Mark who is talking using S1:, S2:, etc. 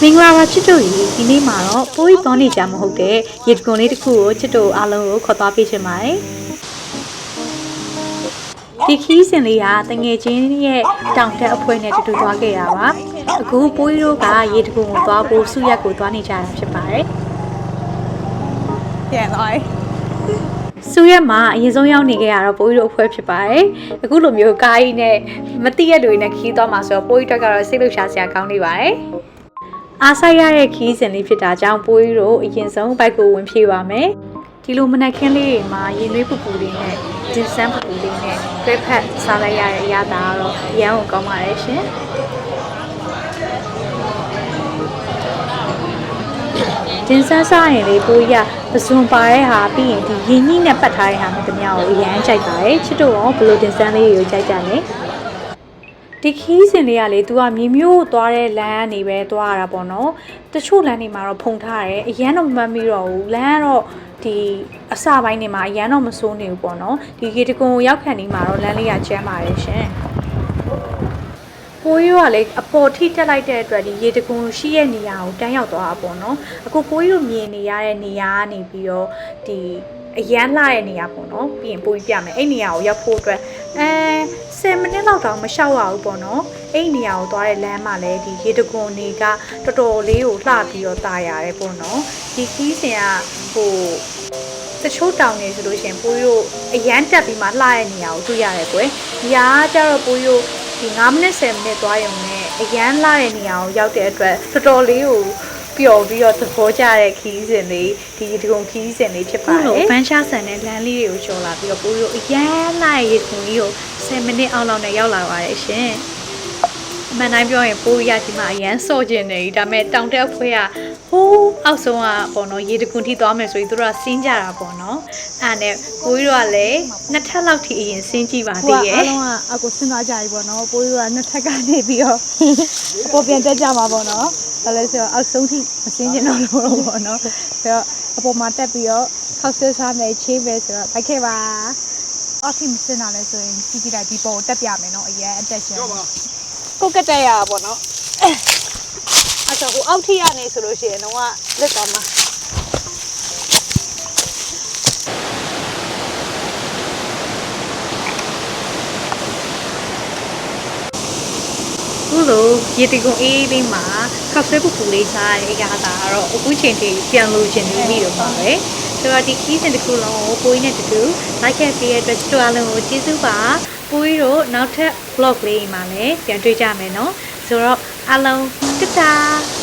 S1: မင်္ဂလာပါချစ်တို့ရေဒီနေ့မှာတော့ပိုးရီသွားနေကြမဟုတ်တဲ့ရေတကွန်လေးတစ်ခုကိုချစ်တို့အားလုံးကိုခေါ်သွားပေးချင်ပါတယ်ဒီခီးစဉ်လေးကတငယ်ချင်းရဲ့တောင်တက်အဖွဲနဲ့တူတူသွားခဲ့တာပါအခုပိုးရီတို့ကရေတကွန်ကိုသွားဖို့စုရက်ကိုသွားနေကြတာဖြစ်ပါတယ်
S2: ပြန်သွားပြီ
S1: စုရက်မှာအရင်ဆုံးရောက်နေခဲ့ရတော့ပိုးရီတို့အဖွဲဖြစ်ပါတယ်အခုလိုမျိုးကားကြီးနဲ့မတိရလူတွေနဲ့ခီးသွားမှာဆိုတော့ပိုးရီတက်ကတော့စိတ်လှုပ်ရှားစရာကောင်းနေပါတယ်အားဆိုင်ရတဲ့ခီးစဉ်လေးဖြစ်တာကြောင့်ပိုးရီတို့အရင်ဆုံးဘိုက်ကိုဝင်ဖြည့်ပါမယ်ဒီလိုမနက်ခင်းလေးတွေမှာရင်နှွေးပူပူလေးနဲ့ဂျင်းဆန်းပူပူလေးနဲ့တွဲဖက်စားလိုက်ရတဲ့အရာသာကတော့အရန်ကိုကောင်းပါတယ်ရှင်ဂျင်းဆန်းစားရင်လေပိုးရီကပစွန်ပါတဲ့ဟာပြီးရင်ဒီရင်ကြီးနဲ့ပတ်ထားတဲ့ဟာနဲ့တမ ्या ကိုအရန်ကြိုက်ပါတယ်ချစ်တို့ရောဘယ်လိုဂျင်းဆန်းလေးကိုကြိုက်ကြလဲဒီခီးစဉ်လေးကလေ तू ကမြေမျိုးသွားတဲ့လမ်းကနေပဲသွားရတာပေါ့နော်တချို့လမ်းတွေမှာတော့ဖုံထားတယ်အရန်တော့မမှတ်မိတော့ဘူးလမ်းကတော့ဒီအစပိုင်းတွေမှာအရန်တော့မစိုးနေဘူးပေါ့နော်ဒီရေတကွန်ကိုရောက်ခံနေမှာတော့လမ်းလေးကကျန်းပါတယ်ရှင်ပိုးရိုးကလေအပေါ်ထိတက်လိုက်တဲ့အတွက်ဒီရေတကွန်ရှိရဲ့နေရာကိုတန်းရောက်သွားတာပေါ့နော်အခုပိုးရိုးမြင်နေရတဲ့နေရာကနေပြီးတော့ဒီအရန်လှတဲ့နေရာပေါ့နော်ပြီးရင်ပိုးပြမယ်အဲ့နေရာကိုရောက်ဖို့အတွက်10မိနစ်လောက်တောင်မလျှောက်ရဘူးပေါ့နော်အဲ့နေရာကိုသွားတဲ့လမ်းမှာလည်းဒီရေတကွန်တွေကတော်တော်လေးကိုလှပြီးတော့တာရတယ်ပေါ့နော်ဒီခီးစဉ်ကဟိုတချို့တောင်နေဆိုလို့ရှိရင်ပိုးရိုးအရန်တက်ပြီးမှလှတဲ့နေရာကိုတွေ့ရတယ်ကွယ်ဒီဟာကျတော့ပိုးရိုးဒီ9မိနစ်10မိနစ်သွားရုံနဲ့အရန်လှတဲ့နေရာကိုရောက်တဲ့အတွက်တော်တော်လေးကိုပျော်ပြီးတော့သဘောကျတဲ့ခီးစဉ်လေးဒီရေတကွန်ခီးစဉ်လေးဖြစ်ပါတယ်လို့ဘန်းရှားဆန်တဲ့လမ်းလေးတွေကိုကျော်လာပြီးတော့ပိုးရိုးအရန်လှတဲ့ရေတကွန်ကြီးကို10မိနစ်အောက်လောက်နဲ့ရောက်လာပါတယ်ရှင်အမှန်တိုင်းပြောရင်ပိုးရဒီမှာအရန်စော့ကျင်နေပြီဒါပေမဲ့တောင်တက်ဖွဲကဟိုးအောက်ဆုံးကပေါ့နော်ရေတကွန်ထိသွားမယ်ဆိုရင်တို့ကစင်းကြတာပေါ့နော်အဲ့နဲ့ပိုးရကလည်းနှစ်ထပ်လောက်ထိအရင်စင်းကြည့်ပါသေးရဲ့
S2: အားလုံးကအကိုစဉ်းစားကြပြီပေါ့နော်ပိုးရိုးကနှစ်ထပ်ကနေပြီးတော့အပေါ်ပြန်တက်ကြမှာပေါ့နော်ဒါလည်းဆိုတော့အောက်ဆုံးထိမစင်းကျင်တော့လို့ပေါ့နော်ဆိုတော့အပေါ်မှာတက်ပြီးတော့ခောက်ဆဲစားမယ်ချေးမယ်ဆိုတော့ဖိုက်ခဲ့ပါအောက်ထိမစင်းတာလဲဆိုရင်ကြည့်ကြည့်လိုက်ဒီပေါ်တက်ပြမယ်နော်အရင်အတက်ရှင်ကိုကတက်ရတာပေါ့နော်အဲ့တော့ဟိုအောက်ထိရနေဆိုလို့ရှိရင်တော့လက်သွားမှာ
S1: ခုလိုရေတကွန်အေးလေးမှာခောက်ဆွဲပူပူလေးစားတဲ့အခါသာတော့အခုချိန်ထိပြန်လို့ခြင်းနေပြီတော့ပါပဲဆိုတော့ဒီခီးစဉ်တစ်ခုလုံးကိုပိုးရင်းနဲ့တူတူလိုက်ခဲ့ပေးတဲ့အတွက်ချစ်တော်အားလုံးကိုကျေးဇူးပါပိုးရီတို့နောက်ထပ် vlog လေးမှာလည်းပြန်တွေ့ကြမယ်နော်ဆိုတော့အားလုံးတတား